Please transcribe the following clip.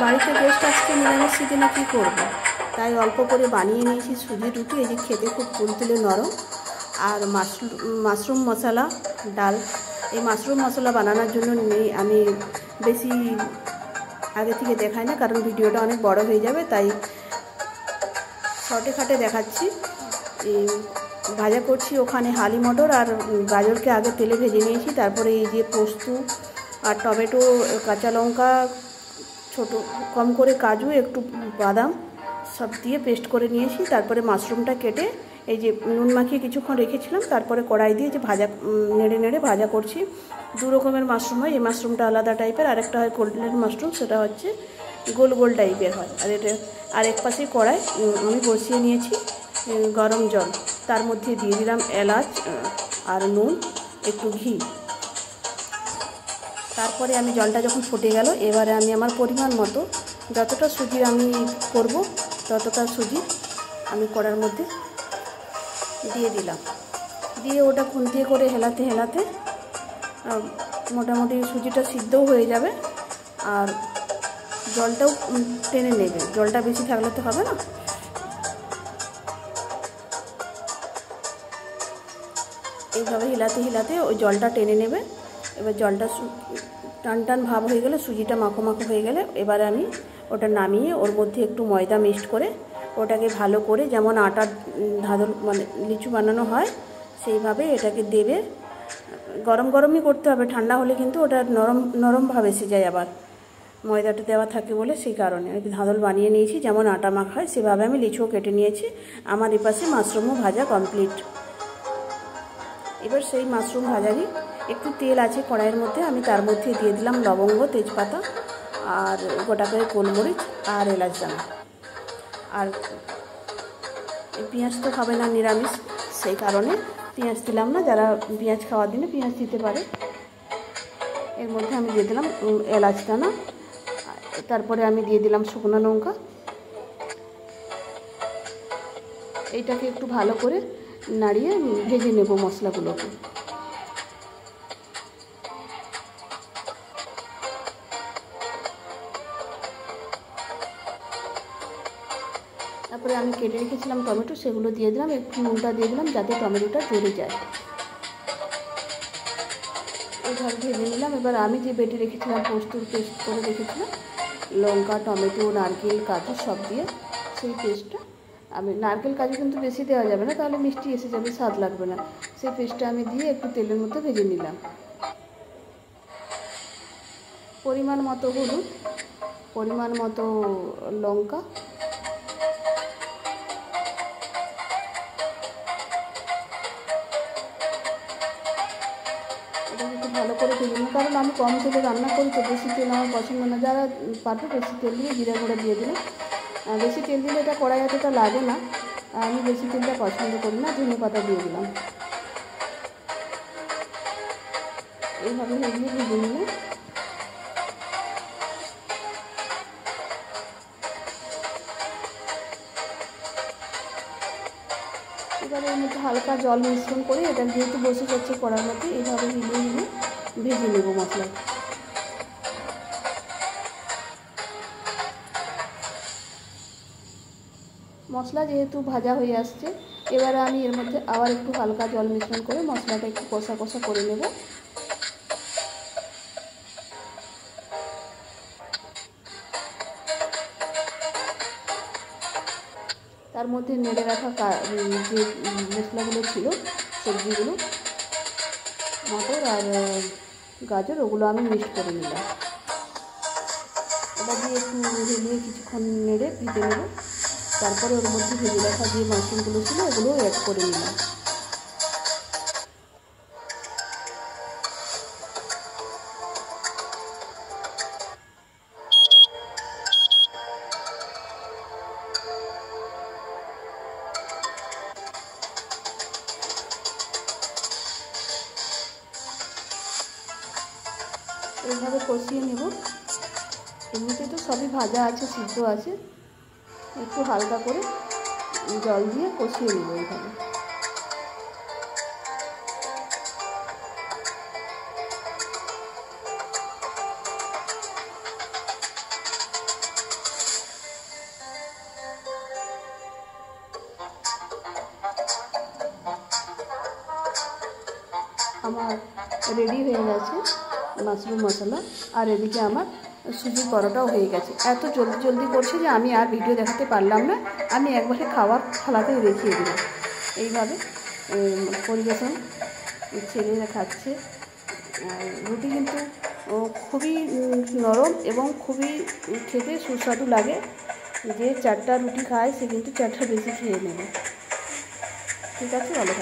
বাড়িতে গেস্ট আসছে নিরামিষ সিজনে কী করবো, তাই অল্প করে বানিয়ে নিয়েছি সুজি রুটি। এই যে খেতে খুব তুলতুলে নরম। আর মাশরুম মশলা ডাল, এই মাশরুম মশলা বানানোর জন্য আমি বেশি আগে থেকে দেখাই না, কারণ ভিডিওটা অনেক বড় হয়ে যাবে, তাই শর্টে খাটে দেখাচ্ছি। ভাজা করছি ওখানে হালি মটর আর গাজরকে আগে তেলে ভেজে নিয়েছি। তারপরে এই যে পোস্ত আর টমেটো, কাঁচা লঙ্কা, ছোটো কম করে কাজু, একটু বাদাম সব দিয়ে পেস্ট করে নিয়েছি। তারপরে মাশরুমটা কেটে এই যে নুন মাখিয়ে কিছুক্ষণ রেখেছিলাম, তারপরে কড়াই দিয়ে যে নেড়ে নেড়ে ভাজা করছি। দু রকমের মাশরুম হয়, এই মাশরুমটা আলাদা টাইপের, আরেকটা হয় গোল্ডেন মাশরুম, সেটা হচ্ছে গোল গোল টাইপের হয়। আর এটা আর এক পাশে কড়াই আমি বসিয়ে নিয়েছি গরম জল, তার মধ্যে দিয়ে দিলাম এলাচ আর নুন, একটু ঘি। তারপরে আমি জলটা যখন ফুটে গেল, এবারে আমি আমার পরিমাণ মতো যতটা সুজি আমি করব ততটা সুজি আমি কড়ার মধ্যে দিয়ে দিলাম। দিয়ে ওটা খুন্তিয়ে করে হেলাতে হেলাতে মোটামুটি সুজিটা সিদ্ধও হয়ে যাবে আর জলটাও টেনে নেবে। জলটা বেশি থাকলে তো হবে না। এইভাবে হিলাতে হিলাতে ওই জলটা টেনে নেবে। এবার জলটা টান টান ভাব হয়ে গেলে, সুজিটা মাখো মাখো হয়ে গেলে, এবারে আমি ওটা নামিয়ে ওর মধ্যে একটু ময়দা মিক্সড করে ওটাকে ভালো করে, যেমন আটার ধাদল মানে লিচু বানানো হয় সেইভাবে এটাকে দেবে। গরম গরমই করতে হবে, ঠান্ডা হলে কিন্তু ওটা নরম নরমভাবে এসে যায়। আবার ময়দাটা দেওয়া থাকে বলে সেই কারণে ধাদল বানিয়ে নিয়েছি, যেমন আটা মাখা হয় সেভাবে আমি লিচুও কেটে নিয়েছি। আমার এপাশে মাশরুমও ভাজা কমপ্লিট। এবার সেই মাশরুম ভাজারই একটু তেল আছে কড়াইয়ের মধ্যে, আমি তার মধ্যে দিয়ে দিলাম লবঙ্গ, তেজপাতা আর গোটা করে গোলমরিচ আর এলাচ দানা। আর পেঁয়াজ তো খাবে না নিরামিষ, সেই কারণে পেঁয়াজ দিলাম না। যারা পেঁয়াজ খাওয়ার দিনে পেঁয়াজ দিতে পারে। এর মধ্যে আমি দিয়ে দিলাম এলাচ দানা, তারপরে আমি দিয়ে দিলাম শুকনো লঙ্কা। এইটাকে একটু ভালো করে নাড়িয়ে ভেজে নেব মশলাগুলোকে। তারপরে আমি কেটে রেখেছিলাম টমেটো, সেগুলো দিয়ে দিলাম, একটু নুনটা দিয়ে দিলাম যাতে টমেটোটা জ্বলে যায়। এইভাবে ভেজে নিলাম। এবার আমি যে বেটে রেখেছিলাম, পোস্তর পেস্ট করে রেখেছিলাম, লঙ্কা, টমেটো, নারকেল, কাজু সব দিয়ে, সেই পেস্টটা আমি, নারকেল কাজু কিন্তু বেশি দেওয়া যাবে না, তাহলে মিষ্টি এসে যাবে, স্বাদ লাগবে না। সেই পেস্টটা আমি দিয়ে একটু তেলের মধ্যে ভেজে নিলাম। পরিমাণ মতো হলুদ, পরিমাণ মতো লঙ্কা, একটু ভালো করে ভেজে নিই, কারণ আমি কম তেলে রান্না করি তো, বেশি তেল আমার পছন্দ না। যারা পারবে বেশি তেল দিয়ে জিরা গুঁড়ো দিয়ে দিলাম। বেশি তেল দিলে এটা কড়াই এতটা লাগে না, আমি বেশি তেলটা পছন্দ করি না। ধনে পাতা দিয়ে দিলাম। এইভাবে ভেজে নিলে এবারে এর মধ্যে হালকা জল মিশ্রণ করে, এটা যেহেতু বসে যাচ্ছে কড়ার মধ্যে, এইভাবে হিলিয়ে হিলিয়ে ভেজে নেব মশলা। মশলা যেহেতু ভাজা হয়ে আসছে, এবারে আমি এর মধ্যে আবার একটু হালকা জল মিশ্রণ করে মশলাটা একটু কষা কষা করে নেব। তার মধ্যে নেড়ে রাখা যে মশলাগুলো ছিল, সবজিগুলো, মটর আর গাজর, ওগুলো আমি মিক্সড করে নিলাম। এটা দিয়ে একটু হিলিয়ে কিছুক্ষণ নেড়ে ভেজে নেব। তারপরে ওর মধ্যে ভেজে রাখা যে মাশরুমগুলো ছিল ওগুলো অ্যাড করে নিলাম। এইভাবে কষিয়ে নেব। এমনিতে তো সবই ভাজা আছে, সিদ্ধ আছে, একটু হালকা করে জল দিয়ে কষিয়ে নেব এইভাবে। আমার রেডি হয়ে গেছে মাশরুম মশলা, আর এদিকে আমার সুজির পরোটাও হয়ে গেছে। এত জলদি জলদি করছে যে আমি আর ভিডিও দেখাতে পারলাম না, আমি একবারে খাওয়ার থালাতেই দেখিয়ে দিলাম। এইভাবে পরিবেশন ছেলেরা খাচ্ছে। রুটি কিন্তু খুবই নরম এবং খুবই খেতে সুস্বাদু লাগে। যে 4টা রুটি খায় সে কিন্তু 4টা বেশি খেয়ে নেবে। ঠিক আছে, ভালো।